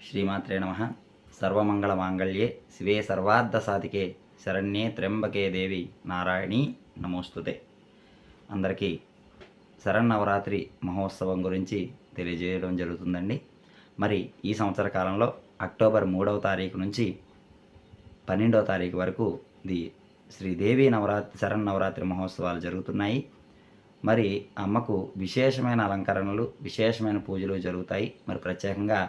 శ్రీమాత్రే నమః. సర్వమంగళమాంగళ్యే శివే సర్వార్థసాధికే శరణ్యే త్ర్యంబకే దేవి నారాయణీ నమోస్తుతే. అందరికీ శరన్నవరాత్రి మహోత్సవం గురించి తెలియజేయడం జరుగుతుందండి. మరి ఈ సంవత్సర కాలంలో అక్టోబర్ 3వ తారీఖు నుంచి 12వ తారీఖు వరకు శ్రీదేవి శరన్నవరాత్రి మహోత్సవాలు జరుగుతున్నాయి. మరి అమ్మకు విశేషమైన అలంకరణలు, విశేషమైన పూజలు జరుగుతాయి. మరి ప్రత్యేకంగా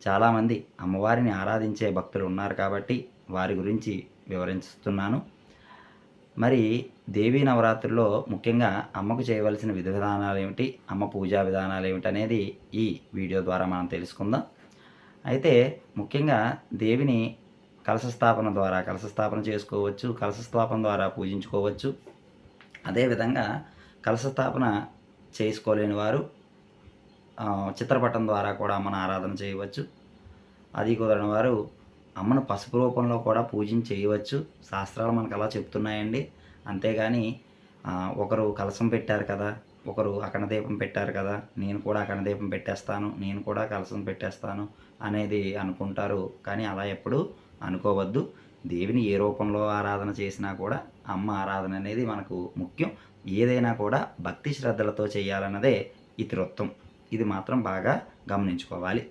చాలామంది అమ్మవారిని ఆరాధించే భక్తులు ఉన్నారు కాబట్టి వారి గురించి వివరిస్తున్నాను. మరి దేవీ నవరాత్రుల్లో ముఖ్యంగా అమ్మకు చేయవలసిన విధి విధానాలు ఏమిటి, అమ్మ పూజా విధానాలు ఏమిటి అనేది ఈ వీడియో ద్వారా మనం తెలుసుకుందాం. అయితే ముఖ్యంగా దేవిని కలశస్థాపన చేసుకోవచ్చు, కలశస్థాపన ద్వారా పూజించుకోవచ్చు. అదేవిధంగా కలశస్థాపన చేసుకోలేని వారు చిత్రపటం ద్వారా కూడా అమ్మను ఆరాధన చేయవచ్చు. అది కుదరని వారు అమ్మను పసుపు రూపంలో కూడా చేయవచ్చు. శాస్త్రాలు మనకు అలా చెప్తున్నాయండి. అంతేగాని ఒకరు కలశం పెట్టారు కదా, ఒకరు అఖండ దీపం పెట్టారు కదా, నేను కూడా అఖండ దీపం పెట్టేస్తాను, నేను కూడా కలశం పెట్టేస్తాను అనేది అనుకుంటారు. కానీ అలా ఎప్పుడూ అనుకోవద్దు. దేవిని ఏ రూపంలో ఆరాధన చేసినా కూడా అమ్మ ఆరాధన అనేది మనకు ముఖ్యం. ఏదైనా కూడా భక్తి శ్రద్ధలతో చేయాలన్నదే ఇతివృత్తం. ఇది మాత్రం బాగా గమనించుకోవాలి.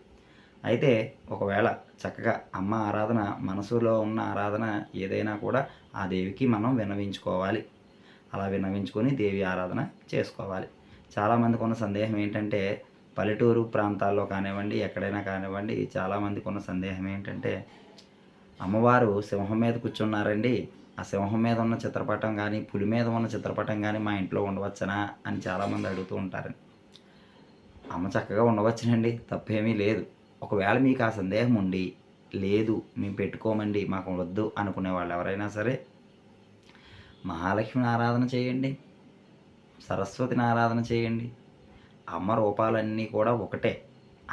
అయితే ఒకవేళ చక్కగా అమ్మ ఆరాధన, మనసులో ఉన్న ఆరాధన ఏదైనా కూడా ఆ దేవికి మనం విన్నవించుకోవాలి. అలా విన్నవించుకొని దేవి ఆరాధన చేసుకోవాలి. చాలామందికి ఉన్న సందేహం ఏంటంటే, పల్లెటూరు ప్రాంతాల్లో కానివ్వండి, ఎక్కడైనా కానివ్వండి, చాలామందికి ఉన్న సందేహం ఏంటంటే, అమ్మవారు సింహం మీద కూర్చున్నారండి, ఆ సింహం మీద ఉన్న చిత్రపటం కానీ, పులి మీద ఉన్న చిత్రపటం కానీ మా ఇంట్లో ఉండవచ్చనా అని చాలామంది అడుగుతూ ఉంటారు. అమ్మ చక్కగా ఉండవచ్చునండి, తప్పేమీ లేదు. ఒకవేళ మీకు ఆ సందేహం ఉండి, లేదు మేము పెట్టుకోమండి, మాకు వద్దు అనుకునే వాళ్ళు ఎవరైనా సరే మహాలక్ష్మిని ఆరాధన చేయండి, సరస్వతిని ఆరాధన చేయండి. అమ్మ రూపాలన్నీ కూడా ఒకటే.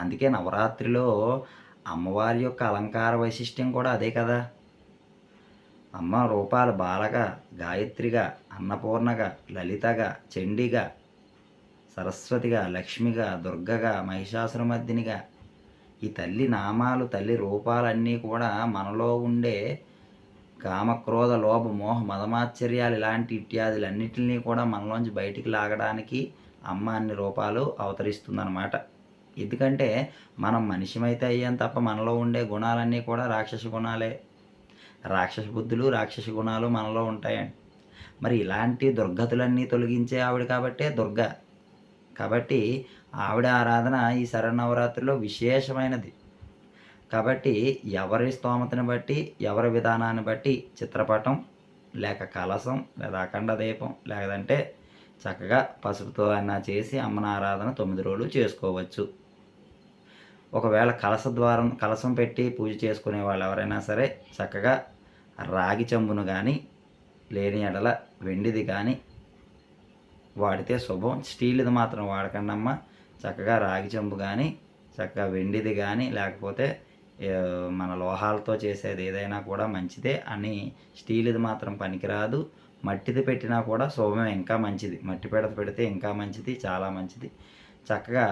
అందుకే నవరాత్రిలో అమ్మవారి యొక్క అలంకార వైశిష్ట్యం కూడా అదే కదా. అమ్మ రూపాలు బాలగా, గాయత్రిగా, అన్నపూర్ణగా, లలితగా, చండిగా, సరస్వతిగా, లక్ష్మిగా, దుర్గగా, మహిషాసురమర్దినిగా, ఈ తల్లి నామాలు, తల్లి రూపాలన్నీ కూడా మనలో ఉండే కామక్రోధ లోభ మోహ మదమాశ్చర్యాలు ఇలాంటి ఇత్యాదులన్నిటిని కూడా మనలోంచి బయటికి లాగడానికి అమ్మ అన్ని రూపాలు అవతరిస్తుందన్నమాట. ఎందుకంటే మనం మనిషిమైతే అయ్యాం తప్ప మనలో ఉండే గుణాలన్నీ కూడా రాక్షస గుణాలే. రాక్షస బుద్ధులు, రాక్షస గుణాలు మనలో ఉంటాయండి. మరి ఇలాంటి దుర్గతులన్నీ తొలగించే ఆవిడ కాబట్టే దుర్గ. కాబట్టి ఆవిడ ఆరాధన ఈ శరన్నవరాత్రిలో విశేషమైనది. కాబట్టి ఎవరి స్తోమతని బట్టి, ఎవరి విధానాన్ని బట్టి చిత్రపటం, లేక కలశం, లేదా అఖండ దీపం, లేదంటే చక్కగా పసుపుతో అయినా చేసి అమ్మన ఆరాధన 9 రోజులు చేసుకోవచ్చు. ఒకవేళ కలశం పెట్టి పూజ చేసుకునే వాళ్ళు ఎవరైనా సరే చక్కగా రాగి చెంబును కానీ, లేని ఎడల వెండిది కానీ వాడితే శుభం. స్టీల్ది మాత్రం వాడకండి అమ్మ. చక్కగా రాగి చెంబు కానీ, చక్కగా వెండిది కానీ, లేకపోతే మన లోహాలతో చేసేది ఏదైనా కూడా మంచిదే. అని స్టీల్ది మాత్రం పనికిరాదు. మట్టిది పెట్టినా కూడా శుభమే, ఇంకా మంచిది. మట్టి పిడత పెడితే ఇంకా మంచిది, చాలా మంచిది. చక్కగా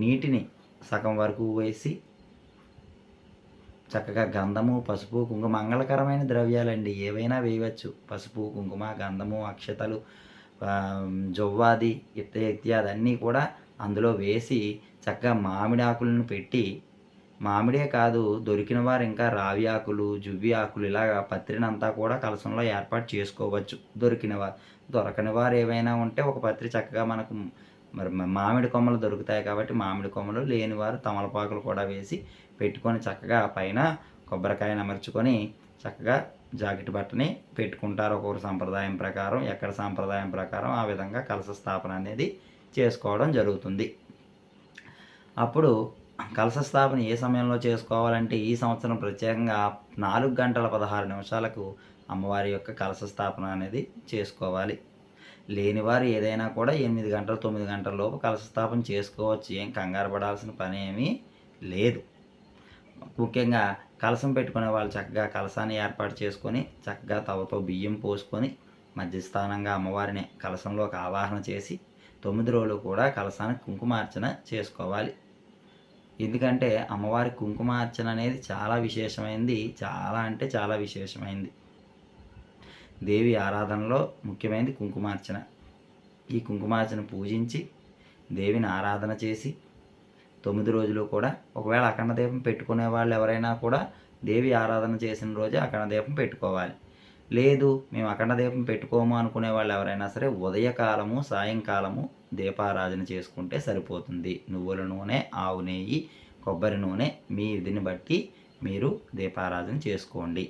నీటిని సగం వరకు వేసి చక్కగా గంధము, పసుపు, కుంకుమ, మంగళకరమైన ద్రవ్యాలండి ఏవైనా వేయవచ్చు. పసుపు, కుంకుమ, గంధము, అక్షతలు, జొవ్వాది ఇత్యాది అన్నీ కూడా అందులో వేసి చక్కగా మామిడి ఆకులను పెట్టి, మామిడే కాదు దొరికిన వారు ఇంకా రావి ఆకులు, జువ్వి ఆకులు ఇలాగా పత్రినంతా కూడా కలశంలో ఏర్పాటు చేసుకోవచ్చు. దొరకని వారు ఏవైనా ఉంటే ఒక పత్రి చక్కగా మనకు మరి మామిడి కొమ్మలు దొరుకుతాయి కాబట్టి మామిడి కొమ్మలు, లేని వారు తమలపాకులు కూడా వేసి పెట్టుకొని చక్కగా పైన కొబ్బరికాయను అమర్చుకొని చక్కగా జాకెట్ బట్టని పెట్టుకుంటారు. ఒక్కొక్క సంప్రదాయం ప్రకారం, ఎక్కడ సంప్రదాయం ప్రకారం ఆ విధంగా కలశ స్థాపన అనేది చేసుకోవడం జరుగుతుంది. అప్పుడు కలశ స్థాపన ఏ సమయంలో చేసుకోవాలంటే, ఈ సంవత్సరం ప్రత్యేకంగా 4 గంటల 16 నిమిషాలకు అమ్మవారి యొక్క కలశ స్థాపన అనేది చేసుకోవాలి. లేనివారు ఏదైనా కూడా 8 గంటలు 9 గంటల లోపు కలశ స్థాపన చేసుకోవచ్చు. ఏం కంగారు పడాల్సిన పని ఏమీ లేదు. ముఖ్యంగా కలశం పెట్టుకునే వాళ్ళు చక్కగా కలశాన్ని ఏర్పాటు చేసుకొని చక్కగా తవతో బియ్యం పోసుకొని మధ్యస్థానంగా అమ్మవారిని కలశంలోకి ఆవాహన చేసి 9 రోజులు కూడా కలశానికి కుంకుమార్చన చేసుకోవాలి. ఎందుకంటే అమ్మవారి కుంకుమార్చన అనేది చాలా విశేషమైంది. చాలా అంటే చాలా విశేషమైంది. దేవి ఆరాధనలో ముఖ్యమైనది కుంకుమార్చన. ఈ కుంకుమార్చన పూజించి దేవిని ఆరాధన చేసి 9 రోజులు కూడా ఒకవేళ అఖండ దీపం పెట్టుకునే వాళ్ళు ఎవరైనా కూడా దేవి ఆరాధన చేసిన రోజే అఖండ దీపం పెట్టుకోవాలి. లేదు మేము అఖండ దీపం పెట్టుకోము అనుకునే వాళ్ళు ఎవరైనా సరే ఉదయకాలము సాయంకాలము దీపారాధన చేసుకుంటే సరిపోతుంది. నువ్వుల నూనె, ఆవు నెయ్యి, కొబ్బరి నూనె మీ విధిని బట్టి మీరు దీపారాధన చేసుకోండి.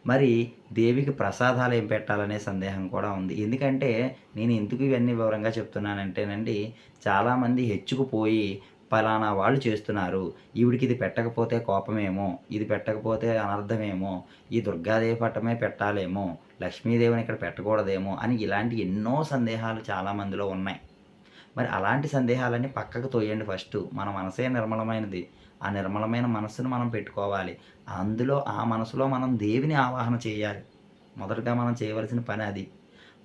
మరి దేవికి ప్రసాదాలు ఏం పెట్టాలనే సందేహం కూడా ఉంది. ఎందుకంటే నేను ఎందుకు ఇవన్నీ వివరంగా చెప్తున్నానంటేనండి, చాలామంది హెచ్చుకుపోయి పలానా వాళ్ళు చేస్తున్నారు, ఈవిడికి ఇది పెట్టకపోతే కోపమేమో, ఇది పెట్టకపోతే అనర్థమేమో, ఈ దుర్గాదేవి పట్టమే పెట్టాలేమో, లక్ష్మీదేవిని ఇక్కడ పెట్టకూడదేమో అని ఇలాంటి ఎన్నో సందేహాలు చాలామందిలో ఉన్నాయి. మరి అలాంటి సందేహాలన్నీ పక్కకు తోయండి ఫస్టు. మన మనసే నిర్మలమైనది. ఆ నిర్మలమైన మనస్సును మనం పెట్టుకోవాలి. అందులో ఆ మనసులో మనం దేవిని ఆవాహన చేయాలి. మొదటగా మనం చేయవలసిన పని అది.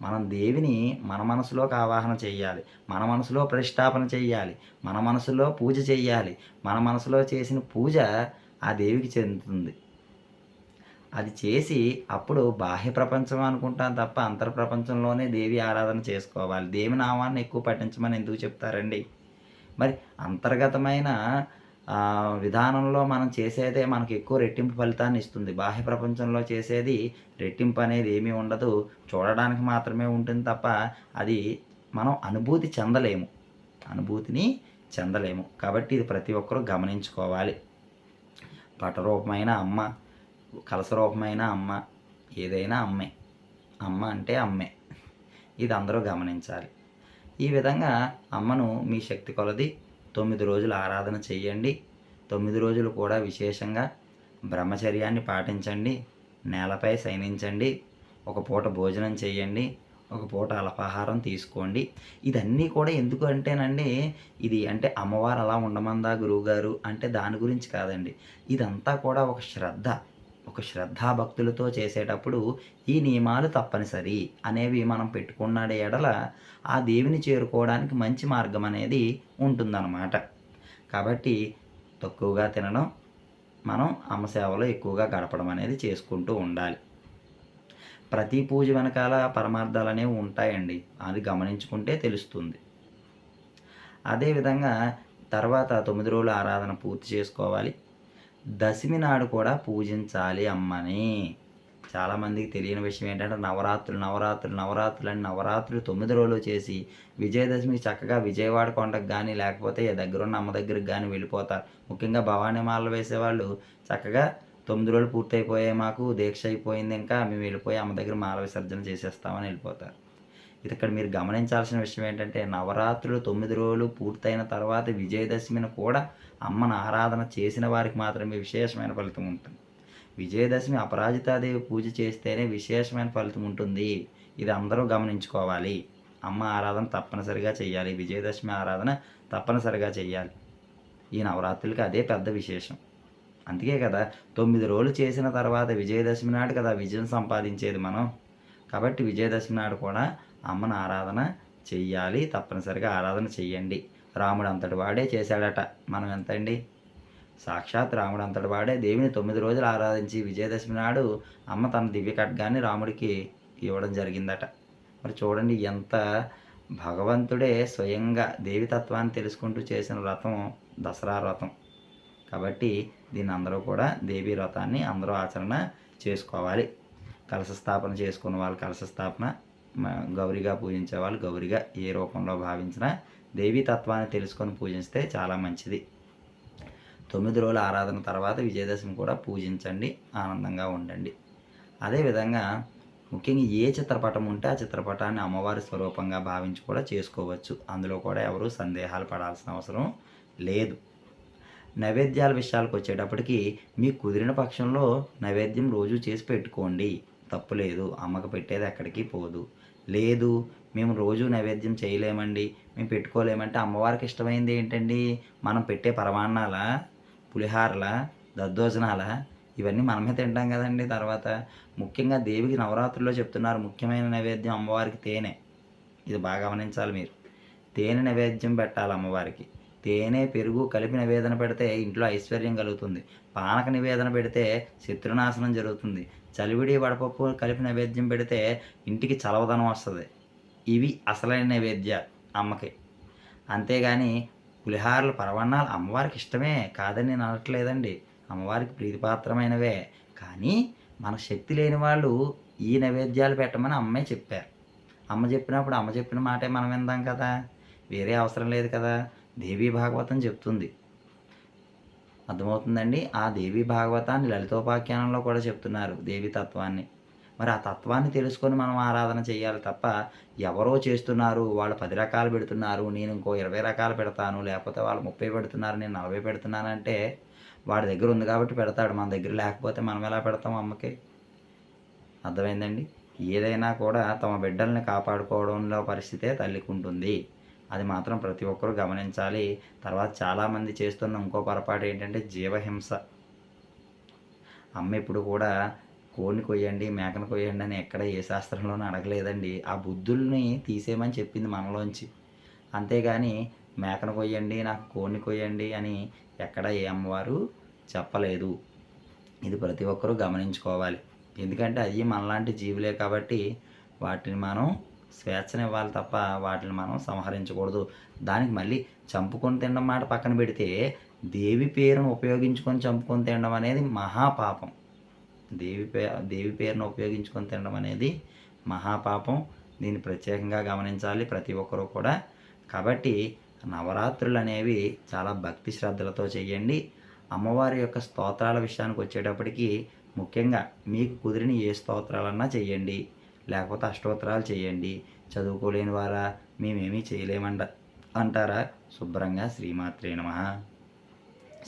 మనం దేవిని మన మనసులోకి ఆవాహన చేయాలి. మన మనసులో ప్రతిష్టాపన చేయాలి. మన మనసులో పూజ చేయాలి. మన మనసులో చేసిన పూజ ఆ దేవికి చెందుతుంది. అది చేసి అప్పుడు బాహ్య ప్రపంచం అనుకుంటాం తప్ప అంతర్ ప్రపంచంలోనే దేవి ఆరాధన చేసుకోవాలి. దేవి నామాన్ని ఎక్కువ పఠించమని ఎందుకు చెప్తారండి? మరి అంతర్గతమైన విధానంలో మనం చేసేదే మనకు ఎక్కువ రెట్టింపు ఫలితాన్ని ఇస్తుంది. బాహ్య ప్రపంచంలో చేసేది రెట్టింపు అనేది ఏమీ ఉండదు. చూడడానికి మాత్రమే ఉంటుంది తప్ప అది మనం అనుభూతి చెందలేము. అనుభూతిని చెందలేము. కాబట్టి ఇది ప్రతి ఒక్కరూ గమనించుకోవాలి. పటరూపమైన అమ్మ, కలశరూపమైన అమ్మ, ఏదైనా అమ్మే. అమ్మ అంటే అమ్మే. ఇది అందరూ గమనించాలి. ఈ విధంగా అమ్మను మీ శక్తి కొలది 9 రోజులు ఆరాధన చెయ్యండి. 9 రోజులు కూడా విశేషంగా బ్రహ్మచర్యాన్ని పాటించండి. నేలపై శయనించండి. ఒక పూట భోజనం చేయండి. ఒక పూట అల్పాహారం తీసుకోండి. ఇదన్నీ కూడా ఎందుకు అంటేనండి, ఇది అంటే అమ్మవారు అలా ఉండమందా గురువుగారు అంటే దాని గురించి కాదండి. ఇదంతా కూడా ఒక శ్రద్ధ. ఒక శ్రద్ధాభక్తులతో చేసేటప్పుడు ఈ నియమాలు తప్పనిసరి అనేవి మనం పెట్టుకున్న ఎడల ఆ దేవిని చేరుకోవడానికి మంచి మార్గం అనేది ఉంటుందన్నమాట. కాబట్టి తక్కువగా తినడం, మనం అమ్మ సేవలో ఎక్కువగా గడపడం అనేది చేసుకుంటూ ఉండాలి. ప్రతి పూజ వెనకాల పరమార్థాలు అనేవి ఉంటాయండి. అది గమనించుకుంటే తెలుస్తుంది. అదేవిధంగా తర్వాత 9 రోజుల ఆరాధన పూర్తి చేసుకోవాలి. దశమి నాడు కూడా పూజించాలి అమ్మని. చాలామందికి తెలియని విషయం ఏంటంటే నవరాత్రులు 9 రోజులు చేసి విజయదశమికి చక్కగా విజయవాడ కొండకు కానీ లేకపోతే దగ్గరున్న అమ్మ దగ్గరికి కానీ వెళ్ళిపోతారు. ముఖ్యంగా భవానీ మాలలు వేసేవాళ్ళు చక్కగా 9 రోజులు పూర్తయిపోయాయి, మాకు దీక్ష అయిపోయింది, ఇంకా మేము వెళ్ళిపోయి అమ్మ దగ్గర మాల విసర్జన చేసేస్తామని వెళ్ళిపోతారు. ఇది ఇక్కడ మీరు గమనించాల్సిన విషయం ఏంటంటే నవరాత్రులు 9 రోజులు పూర్తయిన తర్వాత విజయదశమిని కూడా అమ్మను ఆరాధన చేసిన వారికి మాత్రమే విశేషమైన ఫలితం ఉంటుంది. విజయదశమి అపరాజితాదేవి పూజ చేస్తేనే విశేషమైన ఫలితం ఉంటుంది. ఇది అందరూ గమనించుకోవాలి. అమ్మ ఆరాధన తప్పనిసరిగా చేయాలి. విజయదశమి ఆరాధన తప్పనిసరిగా చేయాలి. ఈ నవరాత్రులకి అదే పెద్ద విశేషం. అందుకే కదా 9 రోజులు చేసిన తర్వాత విజయదశమి నాడు కదా విజయం సంపాదించేది మనం. కాబట్టి విజయదశమి నాడు కూడా అమ్మను ఆరాధన చెయ్యాలి. తప్పనిసరిగా ఆరాధన చెయ్యండి. రాముడు అంతటి వాడే చేశాడట. మనం ఎంతండి? సాక్షాత్ రాముడు అంతటి వాడే దేవిని 9 రోజులు ఆరాధించి విజయదశమి నాడు అమ్మ తన దివ్య ఖడ్గాన్ని రాముడికి ఇవ్వడం జరిగిందట. మరి చూడండి ఎంత భగవంతుడే స్వయంగా దేవి తత్వాన్ని తెలుసుకుంటూ చేసిన వ్రతం దసరా వ్రతం. కాబట్టి దీన్ని అందరూ కూడా దేవీ వ్రతాన్ని అందరూ ఆచరణ చేసుకోవాలి. కలశ స్థాపన చేసుకున్న వాళ్ళు కలశ స్థాపన, గౌరిగా పూజించే వాళ్ళు గౌరిగా ఏ రూపంలో భావించినా దేవీ తత్వాన్ని తెలుసుకొని పూజిస్తే చాలా మంచిది. 9 రోజుల ఆరాధన తర్వాత విజయదశమి కూడా పూజించండి, ఆనందంగా ఉండండి. అదేవిధంగా ముఖ్యంగా ఏ చిత్రపటం ఉంటే ఆ చిత్రపటాన్ని అమ్మవారి స్వరూపంగా భావించి కూడా చేసుకోవచ్చు. అందులో కూడా ఎవరు సందేహాలు పడాల్సిన అవసరం లేదు. నైవేద్యాల విషయాలకు వచ్చేటప్పటికి మీకు కుదిరిన పక్షంలో నైవేద్యం రోజు చేసి పెట్టుకోండి, తప్పులేదు. అమ్మకు పెట్టేది ఎక్కడికి పోదు. లేదు మేము రోజు నైవేద్యం చేయలేమండి, మేము పెట్టుకోలేమంటే అమ్మవారికి ఇష్టమైంది ఏంటండి? మనం పెట్టే పరమాన్నాల, పులిహారల, దద్దోజనాల ఇవన్నీ మనమే తింటాం కదండి. తర్వాత ముఖ్యంగా దేవికి నవరాత్రుల్లో చెప్తున్నారు ముఖ్యమైన నైవేద్యం అమ్మవారికి తేనె. ఇది బాగా గమనించాలి మీరు. తేనె నైవేద్యం పెట్టాలి అమ్మవారికి. తేనె, పెరుగు కలిపి నివేదన పెడితే ఇంట్లో ఐశ్వర్యం కలుగుతుంది. పానక నివేదన పెడితే శత్రునాశనం జరుగుతుంది. చలివిడి, వడపప్పు కలిపి నైవేద్యం పెడితే ఇంటికి చలవదనం వస్తది. ఇవి అసలైన నైవేద్యాలు అమ్మకి. అంతేగాని పులిహారలు, పరమాన్నాలు అమ్మవారికి ఇష్టమే, కాదని నేను అనట్లేదండి. అమ్మవారికి ప్రీతిపాత్రమైనవే. కానీ మన శక్తి లేని వాళ్ళు ఈ నైవేద్యాలు పెట్టమని అమ్మే చెప్పారు. అమ్మ చెప్పినప్పుడు అమ్మ చెప్పిన మాటే మనం విందాం కదా! వేరే అవసరం లేదు కదా! దేవీ భాగవతం చెప్తుంది. అర్థమవుతుందండి? ఆ దేవీ భాగవతాన్ని లలితోపాఖ్యానంలో కూడా చెప్తున్నారు దేవీ తత్వాన్ని. మరి ఆ తత్వాన్ని తెలుసుకొని మనం ఆరాధన చేయాలి తప్ప, ఎవరో చేస్తున్నారు, వాళ్ళు 10 రకాలు పెడుతున్నారు, నేను ఇంకో 20 రకాలు పెడతాను, లేకపోతే వాళ్ళు 30 పెడుతున్నారు, నేను 40 పెడుతున్నానంటే, వాడి దగ్గర ఉంది కాబట్టి పెడతాడు. మన దగ్గర లేకపోతే మనం ఎలా పెడతాం అమ్మకి? అర్థమైందండి? ఏదైనా కూడా తమ బిడ్డల్ని కాపాడుకోవడంలో పరిస్థితే తల్లికుంటుంది. అది మాత్రం ప్రతి ఒక్కరూ గమనించాలి. తర్వాత చాలామంది చేస్తున్న ఇంకో పొరపాటు ఏంటంటే జీవహింస. అమ్మ ఎప్పుడు కూడా కోడిని కొయ్యండి, మేకను కొయ్యండి అని ఎక్కడ ఏ శాస్త్రంలోనూ అడగలేదండి. ఆ బుద్ధుల్ని తీసేయమని చెప్పింది మనలోంచి. అంతేగాని మేకను కొయ్యండి, నాకు కోడిని కొయ్యండి అని ఎక్కడ ఏ అమ్మవారు చెప్పలేదు. ఇది ప్రతి ఒక్కరూ గమనించుకోవాలి. ఎందుకంటే అవి మనలాంటి జీవులే కాబట్టి వాటిని మనం స్వేచ్ఛనివ్వాలి తప్ప వాటిని మనం సంహరించకూడదు. దానికి మళ్ళీ చంపుకొని తినడం మాట పక్కన పెడితే, దేవి పేరును ఉపయోగించుకొని చంపుకొని తినడం అనేది మహాపాపం. దేవి పేరును ఉపయోగించుకొని తినడం అనేది మహాపాపం. దీన్ని ప్రత్యేకంగా గమనించాలి ప్రతి ఒక్కరూ కూడా. కాబట్టి నవరాత్రులు అనేవి చాలా భక్తి శ్రద్ధలతో చేయండి. అమ్మవారి యొక్క స్తోత్రాల విషయానికి వచ్చేటప్పటికి ముఖ్యంగా మీకు కుదిరిన ఏ స్తోత్రాలన్నా చేయండి, లేకపోతే అష్టోత్తరాలు చేయండి. చదువుకోలేని వారా, మేమేమీ చేయలేమంట అంటారా, శుభ్రంగా శ్రీమాత్రే నమః,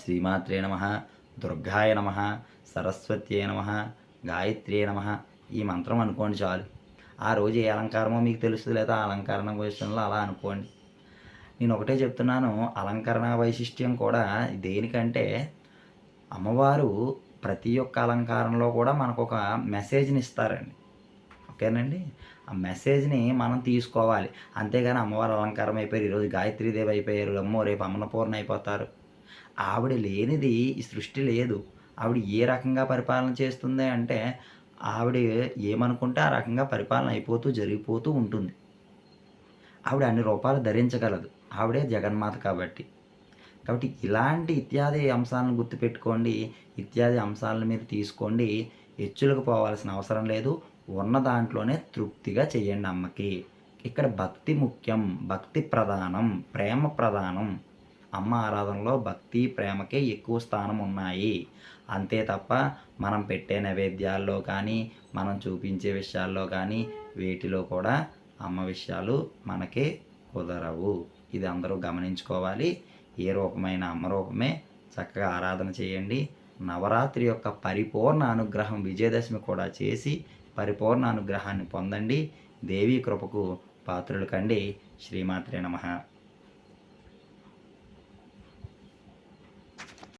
శ్రీమాత్రే నమః, దుర్గాయ నమః, సరస్వత్యే నమః, గాయత్ర్యే నమః ఈ మంత్రం అనుకోండి చాలు. ఆ రోజు ఏ అలంకారమో మీకు తెలుస్తుంది, లేదా ఆ అలంకరణ విషయంలో అలా అనుకోండి. నేను ఒకటే చెప్తున్నాను, అలంకరణ వైశిష్ట్యం కూడా దేనికంటే, అమ్మవారు ప్రతి ఒక్క అలంకారంలో కూడా మనకు ఒక మెసేజ్ని ఇస్తారండి. ఓకేనండి? ఆ మెసేజ్ని మనం తీసుకోవాలి. అంతేగాని అమ్మవారు అలంకారం అయిపోయారు, ఈరోజు గాయత్రీదేవి అయిపోయారు, అమ్మో రేపు అన్నపూర్ణ అయిపోతారు. ఆవిడ లేనిది ఈ సృష్టి లేదు. ఆవిడ ఏ రకంగా పరిపాలన చేస్తుంది అంటే, ఆవిడ ఏమనుకుంటే ఆ రకంగా పరిపాలన అయిపోతూ జరిగిపోతూ ఉంటుంది. ఆవిడ అన్ని రూపాలు ధరించగలదు. ఆవిడే జగన్మాత కాబట్టి. కాబట్టి ఇలాంటి ఇత్యాది అంశాలను గుర్తుపెట్టుకోండి. ఇత్యాది అంశాలను మీరు తీసుకోండి. హెచ్చులకు పోవాల్సిన అవసరం లేదు. ఉన్న దాంట్లోనే తృప్తిగా చేయండి అమ్మకి. ఇక్కడ భక్తి ముఖ్యం, భక్తి ప్రధానం, ప్రేమ ప్రధానం. అమ్మ ఆరాధనలో భక్తి, ప్రేమకే ఎక్కువ స్థానం ఉన్నాయి. అంతే తప్ప మనం పెట్టే నైవేద్యాల్లో కానీ, మనం చూపించే విషయాల్లో కానీ, వేటిలో కూడా అమ్మ విషయాలు మనకి కుదరవు. ఇది అందరూ గమనించుకోవాలి. ఏ రూపమైన అమ్మ రూపమే. చక్కగా ఆరాధన చేయండి. నవరాత్రి యొక్క పరిపూర్ణ అనుగ్రహం విజయదశమి కూడా చేసి పరిపూర్ణ అనుగ్రహాన్ని పొందండి. దేవీ కృపకు పాత్రులు కండి. శ్రీమాత్రే నమః.